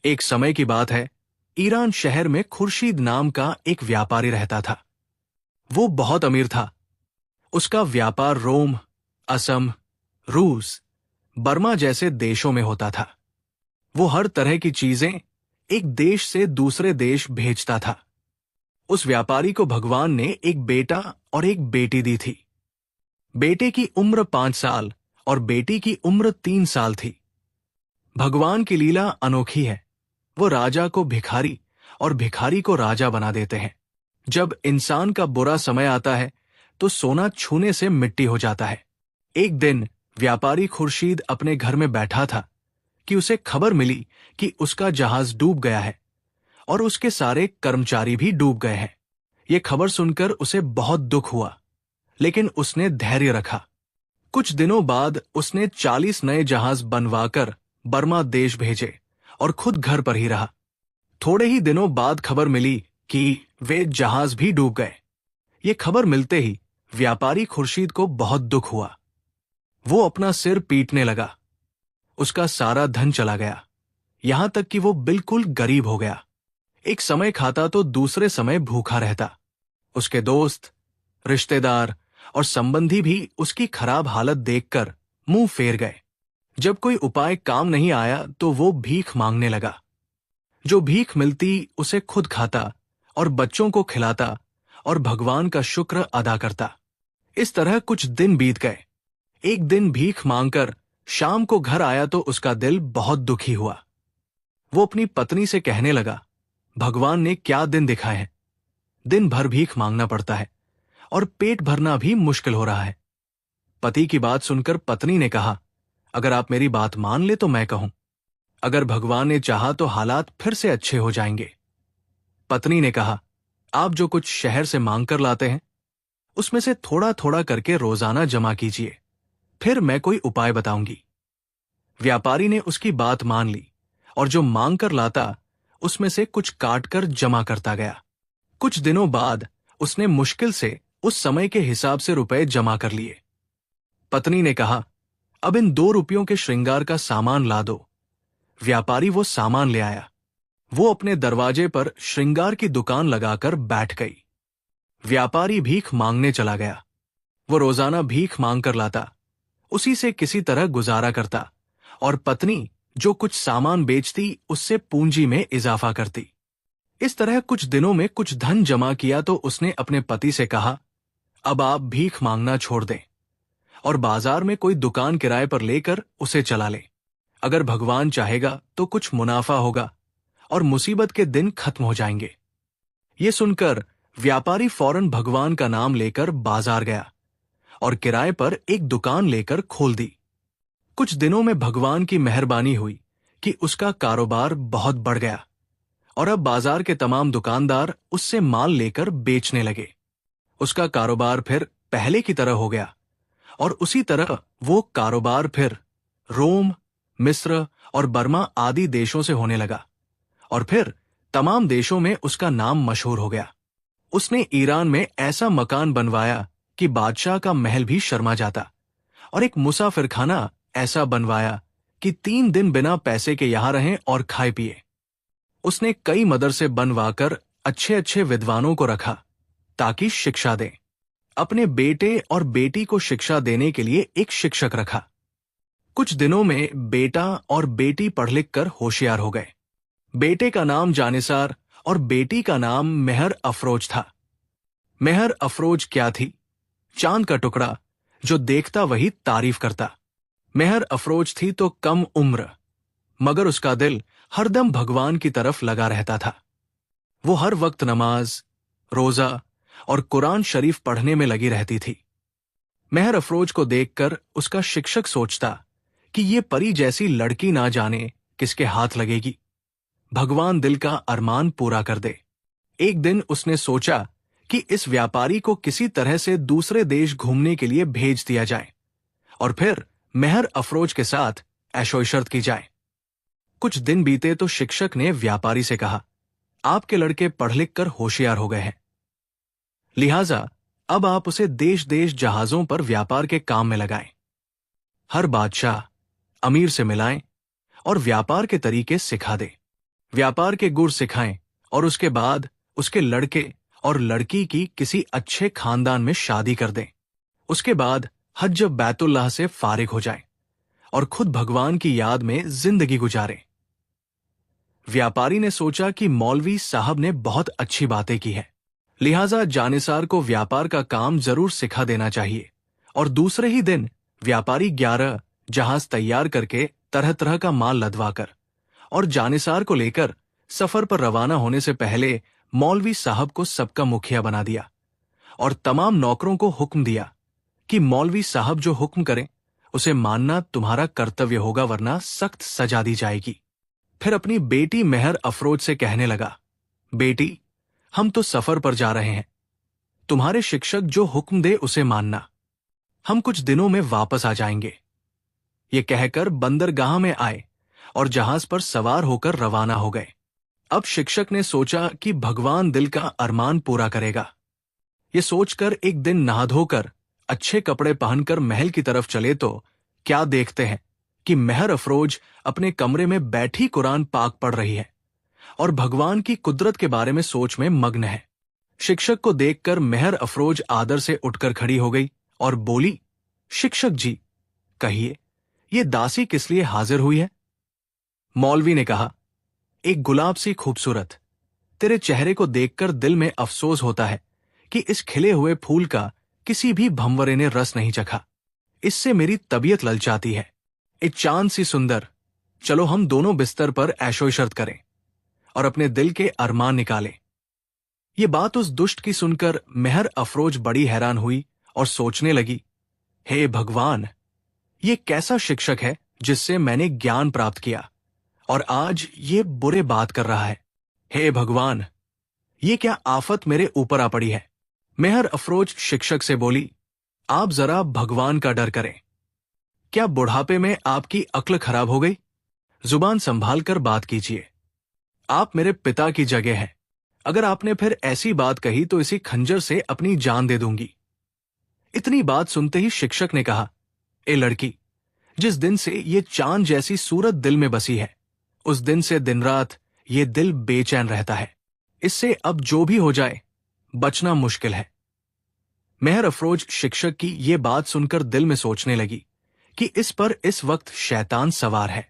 एक समय की बात है, ईरान शहर में खुर्शीद नाम का एक व्यापारी रहता था। वो बहुत अमीर था। उसका व्यापार रोम, असम, रूस, बर्मा जैसे देशों में होता था। वो हर तरह की चीजें एक देश से दूसरे देश भेजता था। उस व्यापारी को भगवान ने एक बेटा और एक बेटी दी थी। बेटे की उम्र 5 साल और बेटी की उम्र 3 साल थी। भगवान की लीला अनोखी है। वो राजा को भिखारी और भिखारी को राजा बना देते हैं। जब इंसान का बुरा समय आता है तो सोना छूने से मिट्टी हो जाता है। एक दिन व्यापारी खुर्शीद अपने घर में बैठा था कि उसे खबर मिली कि उसका जहाज डूब गया है और उसके सारे कर्मचारी भी डूब गए हैं। ये खबर सुनकर उसे बहुत दुख हुआ, लेकिन उसने धैर्य रखा। कुछ दिनों बाद उसने 40 नए जहाज बनवाकर बर्मा देश भेजे और खुद घर पर ही रहा। थोड़े ही दिनों बाद खबर मिली कि वे जहाज भी डूब गए। ये खबर मिलते ही व्यापारी खुर्शीद को बहुत दुख हुआ। वो अपना सिर पीटने लगा। उसका सारा धन चला गया, यहां तक कि वो बिल्कुल गरीब हो गया। एक समय खाता तो दूसरे समय भूखा रहता। उसके दोस्त, रिश्तेदार और संबंधी भी उसकी खराब हालत देखकर मुंह फेर गए। जब कोई उपाय काम नहीं आया तो वो भीख मांगने लगा। जो भीख मिलती उसे खुद खाता और बच्चों को खिलाता और भगवान का शुक्र अदा करता। इस तरह कुछ दिन बीत गए। एक दिन भीख मांगकर शाम को घर आया तो उसका दिल बहुत दुखी हुआ। वो अपनी पत्नी से कहने लगा, भगवान ने क्या दिन दिखाए हैं। दिन भर भीख मांगना पड़ता है और पेट भरना भी मुश्किल हो रहा है। पति की बात सुनकर पत्नी ने कहा, अगर आप मेरी बात मान ले तो मैं कहूं, अगर भगवान ने चाहा तो हालात फिर से अच्छे हो जाएंगे। पत्नी ने कहा, आप जो कुछ शहर से मांग कर लाते हैं उसमें से थोड़ा थोड़ा करके रोजाना जमा कीजिए, फिर मैं कोई उपाय बताऊंगी। व्यापारी ने उसकी बात मान ली और जो मांग कर लाता उसमें से कुछ काट कर जमा करता गया। कुछ दिनों बाद उसने मुश्किल से उस समय के हिसाब से रुपए जमा कर लिए। पत्नी ने कहा, अब इन 2 रुपयों के श्रृंगार का सामान ला दो। व्यापारी वो सामान ले आया। वो अपने दरवाजे पर श्रृंगार की दुकान लगाकर बैठ गई। व्यापारी भीख मांगने चला गया। वो रोजाना भीख मांग कर लाता, उसी से किसी तरह गुजारा करता और पत्नी जो कुछ सामान बेचती उससे पूंजी में इजाफा करती। इस तरह कुछ दिनों में कुछ धन जमा किया तो उसने अपने पति से कहा, अब आप भीख मांगना छोड़ दें और बाजार में कोई दुकान किराए पर लेकर उसे चला ले। अगर भगवान चाहेगा तो कुछ मुनाफा होगा और मुसीबत के दिन खत्म हो जाएंगे। ये सुनकर व्यापारी फौरन भगवान का नाम लेकर बाजार गया और किराए पर एक दुकान लेकर खोल दी। कुछ दिनों में भगवान की मेहरबानी हुई कि उसका कारोबार बहुत बढ़ गया और अब बाजार के तमाम दुकानदार उससे माल लेकर बेचने लगे। उसका कारोबार फिर पहले की तरह हो गया और उसी तरह वो कारोबार फिर रोम, मिस्र और बर्मा आदि देशों से होने लगा और फिर तमाम देशों में उसका नाम मशहूर हो गया। उसने ईरान में ऐसा मकान बनवाया कि बादशाह का महल भी शर्मा जाता और एक मुसाफिरखाना ऐसा बनवाया कि 3 दिन बिना पैसे के यहां रहें और खाए पिए। उसने कई मदरसे बनवाकर अच्छे अच्छे विद्वानों को रखा ताकि शिक्षा दें। अपने बेटे और बेटी को शिक्षा देने के लिए एक शिक्षक रखा। कुछ दिनों में बेटा और बेटी पढ़ लिख कर होशियार हो गए। बेटे का नाम जानिसार और बेटी का नाम मेहर अफरोज था। मेहर अफरोज क्या थी? चांद का टुकड़ा जो देखता वही तारीफ करता। मेहर अफरोज थी तो कम उम्र, मगर उसका दिल हरदम भगवान की तरफ लगा रहता था। वो हर वक्त नमाज, रोजा और कुरान शरीफ पढ़ने में लगी रहती थी। मेहर अफरोज को देखकर उसका शिक्षक सोचता कि ये परी जैसी लड़की ना जाने किसके हाथ लगेगी। भगवान दिल का अरमान पूरा कर दे। एक दिन उसने सोचा कि इस व्यापारी को किसी तरह से दूसरे देश घूमने के लिए भेज दिया जाए और फिर मेहर अफरोज के साथ ऐशो-इशरत की जाए। कुछ दिन बीते तो शिक्षक ने व्यापारी से कहा, आपके लड़के पढ़ लिख कर होशियार हो गए हैं, लिहाजा अब आप उसे देश देश जहाजों पर व्यापार के काम में लगाएं। हर बादशाह, अमीर से मिलाएं और व्यापार के तरीके सिखा दे। व्यापार के गुर सिखाएं और उसके बाद उसके लड़के और लड़की की किसी अच्छे खानदान में शादी कर दें। उसके बाद हज बैतुल्लाह से फारिग हो जाएं और खुद भगवान की याद में जिंदगी गुजारें। व्यापारी ने सोचा कि मौलवी साहब ने बहुत अच्छी बातें की है, लिहाजा जानिसार को व्यापार का काम जरूर सिखा देना चाहिए। और दूसरे ही दिन व्यापारी 11 जहाज तैयार करके तरह तरह का माल लदवाकर और जानिसार को लेकर सफर पर रवाना होने से पहले मौलवी साहब को सबका मुखिया बना दिया और तमाम नौकरों को हुक्म दिया कि मौलवी साहब जो हुक्म करें उसे मानना तुम्हारा कर्तव्य होगा, वरना सख्त सजा दी जाएगी। फिर अपनी बेटी मेहर अफरोज से कहने लगा, बेटी, हम तो सफर पर जा रहे हैं, तुम्हारे शिक्षक जो हुक्म दे उसे मानना, हम कुछ दिनों में वापस आ जाएंगे। ये कहकर बंदरगाह में आए और जहाज पर सवार होकर रवाना हो गए। अब शिक्षक ने सोचा कि भगवान दिल का अरमान पूरा करेगा। ये सोचकर एक दिन नहा धोकर अच्छे कपड़े पहनकर महल की तरफ चले तो क्या देखते हैं कि मेहर अफरोज अपने कमरे में बैठी कुरान पाक पढ़ रही है और भगवान की कुदरत के बारे में सोच में मग्न है। शिक्षक को देखकर मेहर अफरोज आदर से उठकर खड़ी हो गई और बोली, शिक्षक जी, कहिए, ये दासी किस लिए हाजिर हुई है? मौलवी ने कहा, एक गुलाब सी खूबसूरत, तेरे चेहरे को देखकर दिल में अफसोस होता है कि इस खिले हुए फूल का किसी भी भंवरे ने रस नहीं चखा। इससे मेरी तबीयत ललचाती है। एक चांद सी सुंदर, चलो हम दोनों बिस्तर पर ऐशो-इशरत करें और अपने दिल के अरमान निकालें। ये बात उस दुष्ट की सुनकर मेहर अफरोज बड़ी हैरान हुई और सोचने लगी, हे भगवान, ये कैसा शिक्षक है जिससे मैंने ज्ञान प्राप्त किया और आज ये बुरे बात कर रहा है। हे भगवान, ये क्या आफत मेरे ऊपर आ पड़ी है। मेहर अफरोज शिक्षक से बोली, आप जरा भगवान का डर करें। क्या बुढ़ापे में आपकी अक्ल खराब हो गई? जुबान संभाल कर बात कीजिए। आप मेरे पिता की जगह हैं। अगर आपने फिर ऐसी बात कही तो इसी खंजर से अपनी जान दे दूंगी। इतनी बात सुनते ही शिक्षक ने कहा, ए लड़की, जिस दिन से ये चांद जैसी सूरत दिल में बसी है, उस दिन से दिन रात ये दिल बेचैन रहता है। इससे अब जो भी हो जाए, बचना मुश्किल है। मेहर अफरोज शिक्षक की ये बात सुनकर दिल में सोचने लगी कि इस पर इस वक्त शैतान सवार है।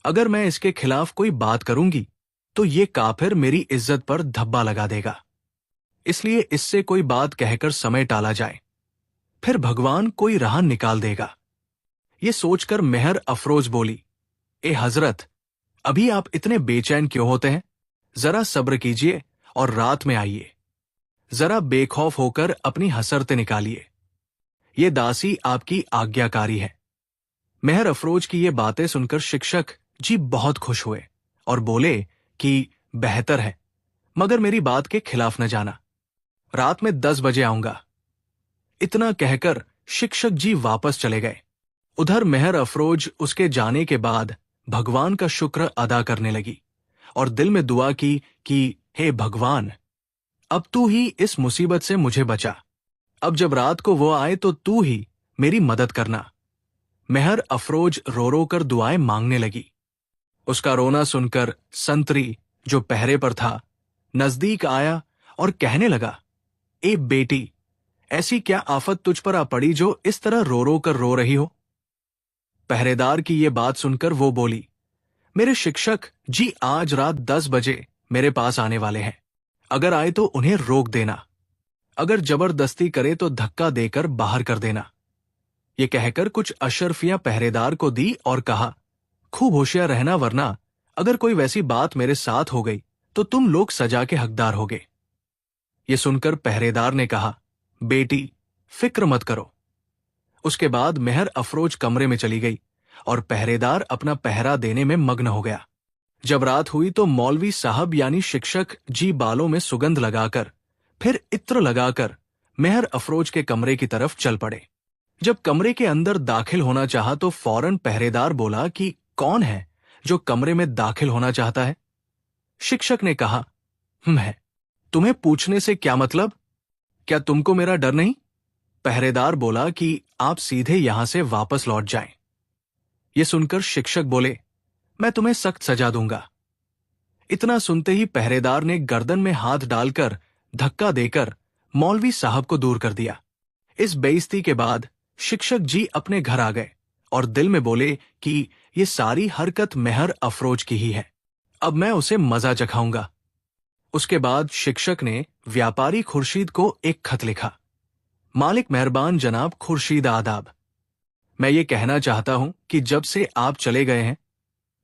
अगर मैं इसके खिलाफ कोई बात करूंगी तो ये काफिर मेरी इज्जत पर धब्बा लगा देगा, इसलिए इससे कोई बात कहकर समय टाला जाए, फिर भगवान कोई राह निकाल देगा। ये सोचकर मेहर अफरोज बोली, ए हजरत, अभी आप इतने बेचैन क्यों होते हैं? जरा सब्र कीजिए और रात में आइए। जरा बेखौफ होकर अपनी हसरतें निकालिए। ये दासी आपकी आज्ञाकारी है। मेहर अफरोज की ये बातें सुनकर शिक्षक जी बहुत खुश हुए और बोले कि बेहतर है, मगर मेरी बात के खिलाफ न जाना। रात में 10 बजे आऊंगा। इतना कहकर शिक्षक जी वापस चले गए। उधर मेहर अफरोज उसके जाने के बाद भगवान का शुक्र अदा करने लगी और दिल में दुआ की कि हे भगवान, अब तू ही इस मुसीबत से मुझे बचा। अब जब रात को वो आए तो तू ही मेरी मदद करना। मेहर अफरोज रो रो कर दुआएं मांगने लगी। उसका रोना सुनकर संतरी, जो पहरे पर था, नजदीक आया और कहने लगा, ए बेटी, ऐसी क्या आफत तुझ पर आ पड़ी जो इस तरह रो रो कर रो रही हो? पहरेदार की ये बात सुनकर वो बोली, मेरे शिक्षक जी आज रात 10 बजे मेरे पास आने वाले हैं। अगर आए तो उन्हें रोक देना, अगर जबरदस्ती करे तो धक्का देकर बाहर कर देना। ये कहकर कुछ अशर्फियां पहरेदार को दी और कहा, खूब होशियार रहना, वरना अगर कोई वैसी बात मेरे साथ हो गई तो तुम लोग सजा के हकदार होगे। ये सुनकर पहरेदार ने कहा, बेटी, फिक्र मत करो। उसके बाद मेहर अफरोज कमरे में चली गई और पहरेदार अपना पहरा देने में मग्न हो गया। जब रात हुई तो मौलवी साहब यानी शिक्षक जी बालों में सुगंध लगाकर, फिर इत्र लगाकर मेहर अफरोज के कमरे की तरफ चल पड़े। जब कमरे के अंदर दाखिल होना चाहा तो फौरन पहरेदार बोला कि कौन है जो कमरे में दाखिल होना चाहता है? शिक्षक ने कहा, मैं। तुम्हें पूछने से क्या मतलब? क्या तुमको मेरा डर नहीं? पहरेदार बोला कि आप सीधे यहां से वापस लौट जाएं। ये सुनकर शिक्षक बोले, मैं तुम्हें सख्त सजा दूंगा। इतना सुनते ही पहरेदार ने गर्दन में हाथ डालकर धक्का देकर मौलवी साहब को दूर कर दिया। इस बेइज्जती के बाद शिक्षक जी अपने घर आ गए और दिल में बोले कि ये सारी हरकत मेहर अफरोज की ही है, अब मैं उसे मजा चखाऊंगा। उसके बाद शिक्षक ने व्यापारी खुर्शीद को एक खत लिखा। मालिक मेहरबान जनाब खुर्शीद, आदाब। मैं ये कहना चाहता हूं कि जब से आप चले गए हैं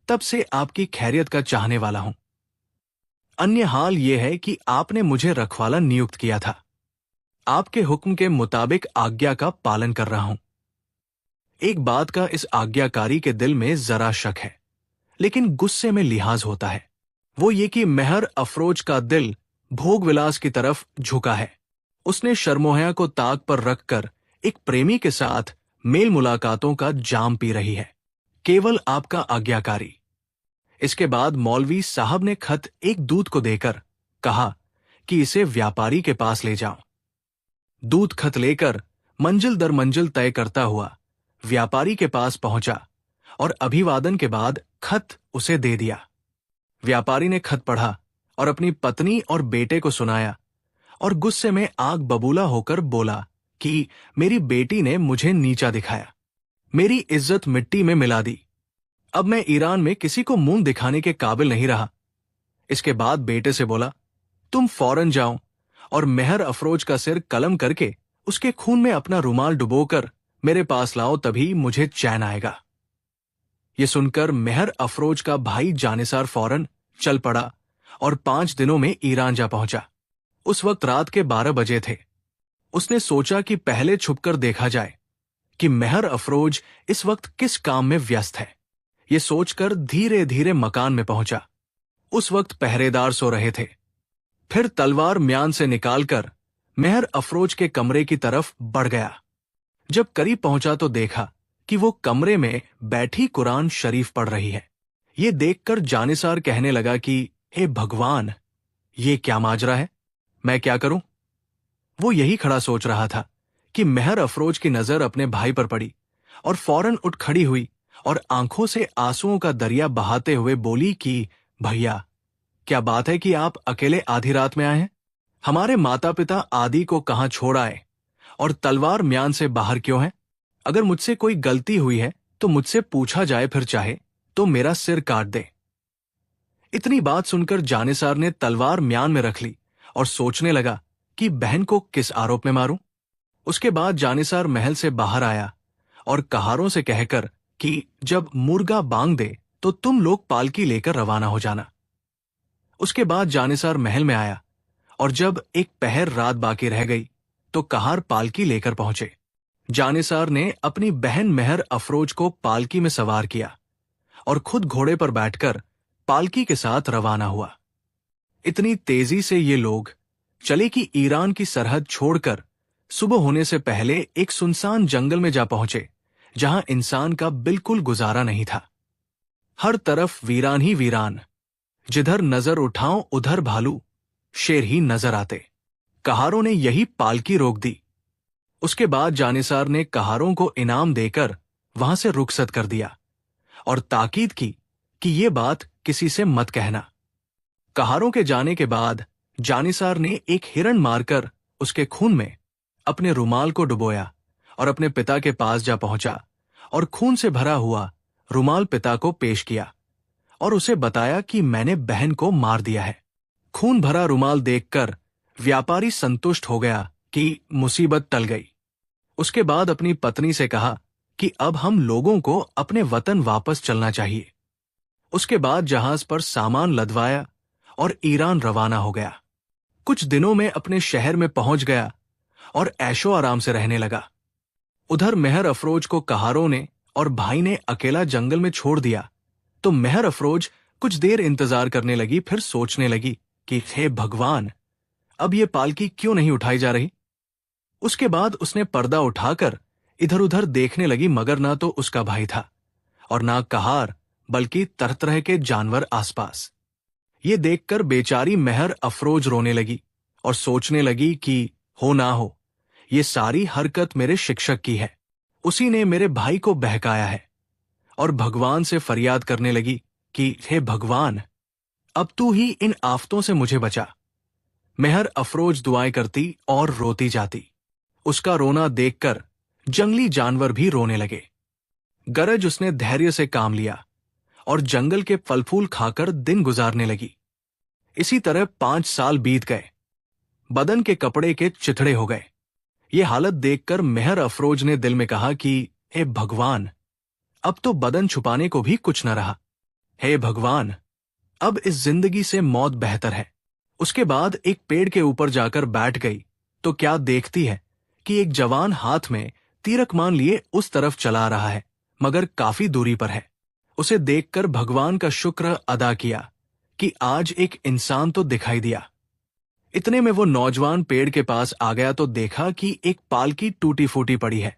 तब से आपकी खैरियत का चाहने वाला हूं। अन्य हाल यह है कि आपने मुझे रखवाला नियुक्त किया था। आपके हुक्म के मुताबिक आज्ञा का पालन कर रहा हूं। एक बात का इस आज्ञाकारी के दिल में जरा शक है, लेकिन गुस्से में लिहाज होता है। वो ये कि मेहर अफरोज का दिल भोग विलास की तरफ झुका है। उसने शर्मोहया को ताक पर रखकर एक प्रेमी के साथ मेल मुलाकातों का जाम पी रही है। केवल आपका आज्ञाकारी। इसके बाद मौलवी साहब ने खत एक दूत को देकर कहा कि इसे व्यापारी के पास ले जाओ। दूत खत लेकर मंजिल दर मंजिल तय करता हुआ व्यापारी के पास पहुंचा और अभिवादन के बाद खत उसे दे दिया। व्यापारी ने खत पढ़ा और अपनी पत्नी और बेटे को सुनाया और गुस्से में आग बबूला होकर बोला कि मेरी बेटी ने मुझे नीचा दिखाया, मेरी इज्जत मिट्टी में मिला दी। अब मैं ईरान में किसी को मुंह दिखाने के काबिल नहीं रहा। इसके बाद बेटे से बोला, तुम फौरन जाओ और मेहर अफरोज का सिर कलम करके उसके खून में अपना रुमाल डुबोकर मेरे पास लाओ, तभी मुझे चैन आएगा। ये सुनकर मेहर अफरोज का भाई जानिसार फौरन चल पड़ा और 5 दिनों में ईरान जा पहुंचा। उस वक्त रात के 12 बजे थे। उसने सोचा कि पहले छुपकर देखा जाए कि मेहर अफरोज इस वक्त किस काम में व्यस्त है। ये सोचकर धीरे धीरे मकान में पहुंचा। उस वक्त पहरेदार सो रहे थे। फिर तलवार म्यान से निकालकर मेहर अफरोज के कमरे की तरफ बढ़ गया। जब करीब पहुंचा तो देखा कि वो कमरे में बैठी कुरान शरीफ पढ़ रही है। ये देखकर जानिसार कहने लगा कि हे भगवान, ये क्या माजरा है, मैं क्या करूं? वो यही खड़ा सोच रहा था कि मेहर अफरोज की नजर अपने भाई पर पड़ी और फौरन उठ खड़ी हुई और आंखों से आंसुओं का दरिया बहाते हुए बोली कि भैया, क्या बात है कि आप अकेले आधी रात में आए हैं? हमारे माता पिता आदि को कहां छोड़ आए और तलवार म्यान से बाहर क्यों है? अगर मुझसे कोई गलती हुई है तो मुझसे पूछा जाए, फिर चाहे तो मेरा सिर काट दे। इतनी बात सुनकर जानिसार ने तलवार म्यान में रख ली और सोचने लगा कि बहन को किस आरोप में मारूं। उसके बाद जानिसार महल से बाहर आया और कहारों से कहकर कि जब मुर्गा बांग दे तो तुम लोग पालकी लेकर रवाना हो जाना। उसके बाद जानिसार महल में आया और जब एक पहर रात बाकी रह गई तो कहार पालकी लेकर पहुंचे। जानिसार ने अपनी बहन मेहर अफरोज को पालकी में सवार किया और खुद घोड़े पर बैठकर पालकी के साथ रवाना हुआ। इतनी तेजी से ये लोग चले कि ईरान की सरहद छोड़कर सुबह होने से पहले एक सुनसान जंगल में जा पहुंचे, जहां इंसान का बिल्कुल गुजारा नहीं था। हर तरफ वीरान ही वीरान। जिधर नजर उठाओ उधर भालू शेर ही नजर आते। कहारों ने यही पालकी रोक दी। उसके बाद जानिसार ने कहारों को इनाम देकर वहां से रुखसत कर दिया और ताकीद की कि ये बात किसी से मत कहना। कहारों के जाने के बाद जानिसार ने एक हिरण मारकर उसके खून में अपने रुमाल को डुबोया और अपने पिता के पास जा पहुंचा और खून से भरा हुआ रुमाल पिता को पेश किया और उसे बताया कि मैंने बहन को मार दिया है। खून भरा रुमाल देखकर व्यापारी संतुष्ट हो गया कि मुसीबत टल गई। उसके बाद अपनी पत्नी से कहा कि अब हम लोगों को अपने वतन वापस चलना चाहिए। उसके बाद जहाज पर सामान लदवाया और ईरान रवाना हो गया। कुछ दिनों में अपने शहर में पहुंच गया और ऐशो आराम से रहने लगा। उधर मेहर अफरोज को कहारों ने और भाई ने अकेला जंगल में छोड़ दिया तो मेहर अफरोज कुछ देर इंतजार करने लगी, फिर सोचने लगी कि हे भगवान, अब ये पालकी क्यों नहीं उठाई जा रही। उसके बाद उसने पर्दा उठाकर इधर उधर देखने लगी, मगर ना तो उसका भाई था और ना कहार, बल्कि तरह तरह के जानवर आसपास। ये देखकर बेचारी मेहर अफरोज रोने लगी और सोचने लगी कि हो ना हो, ये सारी हरकत मेरे शिक्षक की है। उसी ने मेरे भाई को बहकाया है। और भगवान से फरियाद करने लगी कि हे भगवान, अब तू ही इन आफतों से मुझे बचा। मेहर अफरोज दुआएं करती और रोती जाती। उसका रोना देखकर जंगली जानवर भी रोने लगे। गरज उसने धैर्य से काम लिया और जंगल के फल फूल खाकर दिन गुजारने लगी। इसी तरह 5 साल बीत गए। बदन के कपड़े के चिथड़े हो गए। ये हालत देखकर मेहर अफरोज ने दिल में कहा कि हे भगवान, अब तो बदन छुपाने को भी कुछ न रहा। हे भगवान, अब इस जिंदगी से मौत बेहतर है। उसके बाद एक पेड़ के ऊपर जाकर बैठ गई तो क्या देखती है कि एक जवान हाथ में तीरकमान लिए उस तरफ चला रहा है, मगर काफी दूरी पर है। उसे देखकर भगवान का शुक्र अदा किया कि आज एक इंसान तो दिखाई दिया। इतने में वो नौजवान पेड़ के पास आ गया तो देखा कि एक पालकी टूटी फूटी पड़ी है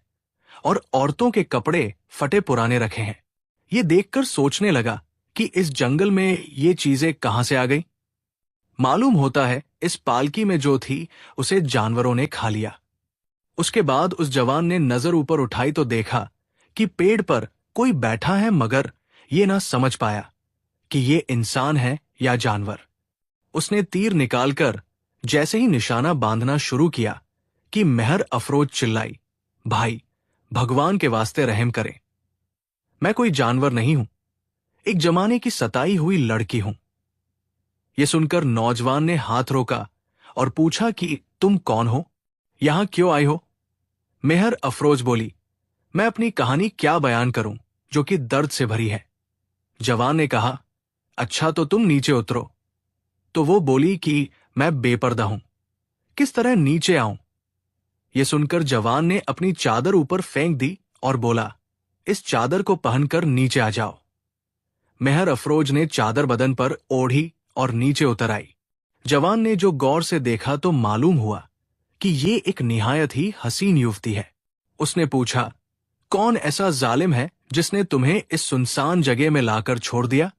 और औरतों के कपड़े फटे पुराने रखे हैं। ये देखकर सोचने लगा कि इस जंगल में ये चीजें कहां से आ गई। मालूम होता है इस पालकी में जो थी उसे जानवरों ने खा लिया। उसके बाद उस जवान ने नजर ऊपर उठाई तो देखा कि पेड़ पर कोई बैठा है, मगर ये ना समझ पाया कि ये इंसान है या जानवर। उसने तीर निकालकर जैसे ही निशाना बांधना शुरू किया कि मेहर अफरोज चिल्लाई, भाई, भगवान के वास्ते रहम करें, मैं कोई जानवर नहीं हूं, एक जमाने की सताई हुई लड़की हूं। यह सुनकर नौजवान ने हाथ रोका और पूछा कि तुम कौन हो, यहां क्यों आई हो? मेहर अफरोज बोली, मैं अपनी कहानी क्या बयान करूं जो कि दर्द से भरी है। जवान ने कहा, अच्छा तो तुम नीचे उतरो। तो वो बोली कि मैं बेपर्दा हूं, किस तरह नीचे आऊं? यह सुनकर जवान ने अपनी चादर ऊपर फेंक दी और बोला, इस चादर को पहनकर नीचे आ जाओ। मेहर अफरोज ने चादर बदन पर ओढ़ी और नीचे उतर आई। जवान ने जो गौर से देखा तो मालूम हुआ कि ये एक निहायत ही हसीन युवती है। उसने पूछा, कौन ऐसा जालिम है जिसने तुम्हें इस सुनसान जगह में लाकर छोड़ दिया?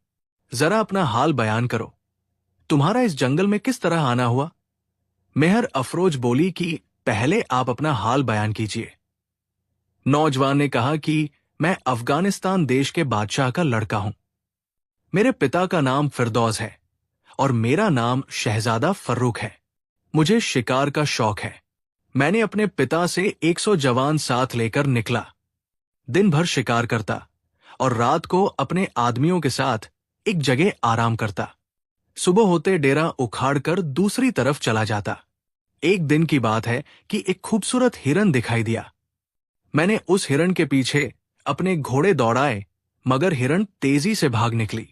जरा अपना हाल बयान करो, तुम्हारा इस जंगल में किस तरह आना हुआ? मेहर अफरोज बोली कि पहले आप अपना हाल बयान कीजिए। नौजवान ने कहा कि मैं अफगानिस्तान देश के बादशाह का लड़का हूं। मेरे पिता का नाम फिरदौस है और मेरा नाम शहजादा फर्रुख है। मुझे शिकार का शौक है। मैंने अपने पिता से 100 जवान साथ लेकर निकला। दिन भर शिकार करता और रात को अपने आदमियों के साथ एक जगह आराम करता। सुबह होते डेरा उखाड़कर दूसरी तरफ चला जाता। एक दिन की बात है कि एक खूबसूरत हिरन दिखाई दिया। मैंने उस हिरन के पीछे अपने घोड़े दौड़ाए, मगर हिरन तेजी से भाग निकली।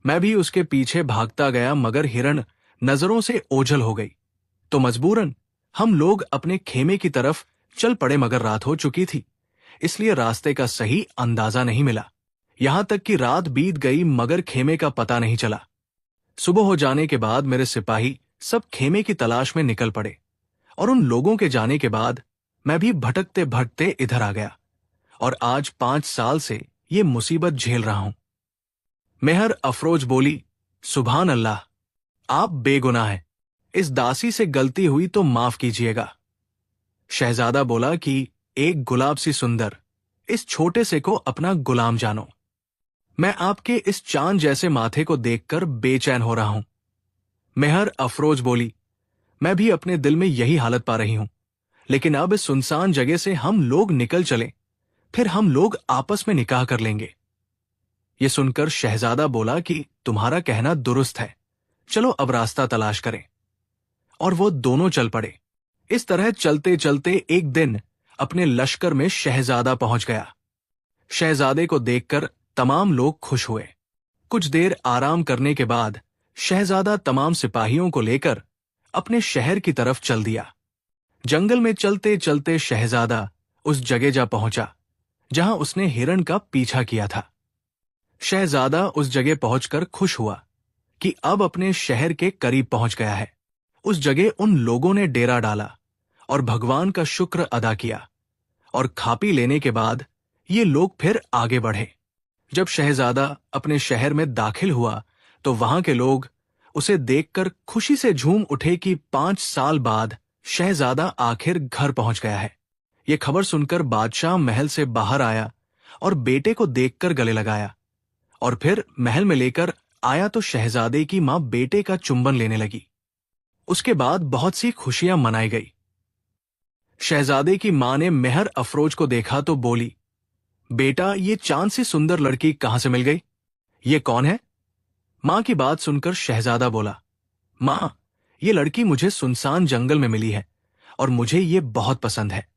मैं भी उसके पीछे भागता गया, मगर हिरन नजरों से ओझल हो गई। तो मजबूरन हम लोग अपने खेमे की तरफ चल पड़े, मगर रात हो चुकी थी, इसलिए रास्ते का सही अंदाजा नहीं मिला। यहां तक कि रात बीत गई, मगर खेमे का पता नहीं चला। सुबह हो जाने के बाद मेरे सिपाही सब खेमे की तलाश में निकल पड़े और उन लोगों के जाने के बाद मैं भी भटकते भटकते इधर आ गया और आज 5 साल से ये मुसीबत झेल रहा हूं। मेहर अफरोज बोली, सुभान अल्लाह, आप बेगुनाह हैं, इस दासी से गलती हुई तो माफ कीजिएगा। शहजादा बोला कि एक गुलाब सी सुंदर इस छोटे से को अपना गुलाम जानो। मैं आपके इस चांद जैसे माथे को देखकर बेचैन हो रहा हूं। मेहर अफरोज बोली, मैं भी अपने दिल में यही हालत पा रही हूं, लेकिन अब इस सुनसान जगह से हम लोग निकल चले, फिर हम लोग आपस में निकाह कर लेंगे। यह सुनकर शहजादा बोला कि तुम्हारा कहना दुरुस्त है, चलो अब रास्ता तलाश करें। और वो दोनों चल पड़े। इस तरह चलते चलते एक दिन अपने लश्कर में शहजादा पहुंच गया। शहजादे को देखकर तमाम लोग खुश हुए। कुछ देर आराम करने के बाद शहजादा तमाम सिपाहियों को लेकर अपने शहर की तरफ चल दिया। जंगल में चलते चलते शहजादा उस जगह जा पहुंचा जहां उसने हिरण का पीछा किया था। शहजादा उस जगह पहुंचकर खुश हुआ कि अब अपने शहर के करीब पहुंच गया है। उस जगह उन लोगों ने डेरा डाला और भगवान का शुक्र अदा किया और खा पी लेने के बाद ये लोग फिर आगे बढ़े। जब शहजादा अपने शहर में दाखिल हुआ तो वहां के लोग उसे देखकर खुशी से झूम उठे कि 5 साल बाद शहजादा आखिर घर पहुंच गया है। ये खबर सुनकर बादशाह महल से बाहर आया और बेटे को देखकर गले लगाया और फिर महल में लेकर आया तो शहजादे की मां बेटे का चुंबन लेने लगी। उसके बाद बहुत सी खुशियां मनाई गई। शहजादे की मां ने मेहर अफरोज को देखा तो बोली, बेटा, ये चांद सी सुंदर लड़की कहां से मिल गई? ये कौन है? मां की बात सुनकर शहजादा बोला, मां, ये लड़की मुझे सुनसान जंगल में मिली है और मुझे ये बहुत पसंद है।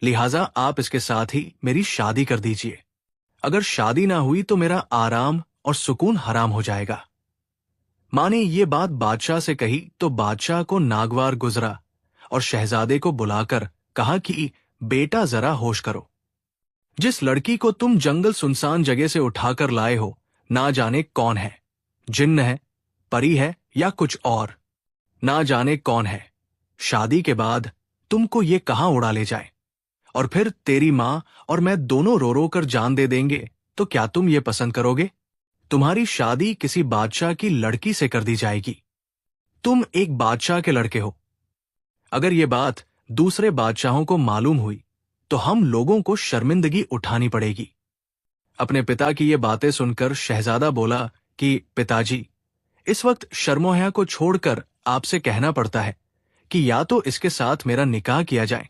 लिहाजा आप इसके साथ ही मेरी शादी कर दीजिए। अगर शादी ना हुई तो मेरा आराम और सुकून हराम हो जाएगा। मां ने ये बात बादशाह से कही तो बादशाह को नागवार गुजरा और शहजादे को बुलाकर कहा कि बेटा, जरा होश करो। जिस लड़की को तुम जंगल सुनसान जगह से उठाकर लाए हो, ना जाने कौन है, जिन्न है, परी है या कुछ और। ना जाने कौन है। शादी के बाद तुमको ये कहां उड़ा ले जाए और फिर तेरी मां और मैं दोनों रो रो कर जान दे देंगे, तो क्या तुम ये पसंद करोगे? तुम्हारी शादी किसी बादशाह की लड़की से कर दी जाएगी। तुम एक बादशाह के लड़के हो। अगर ये बात दूसरे बादशाहों को मालूम हुई तो हम लोगों को शर्मिंदगी उठानी पड़ेगी। अपने पिता की ये बातें सुनकर शहजादा बोला कि पिताजी, इस वक्त शर्मो-हया को छोड़कर आपसे कहना पड़ता है कि या तो इसके साथ मेरा निकाह किया जाए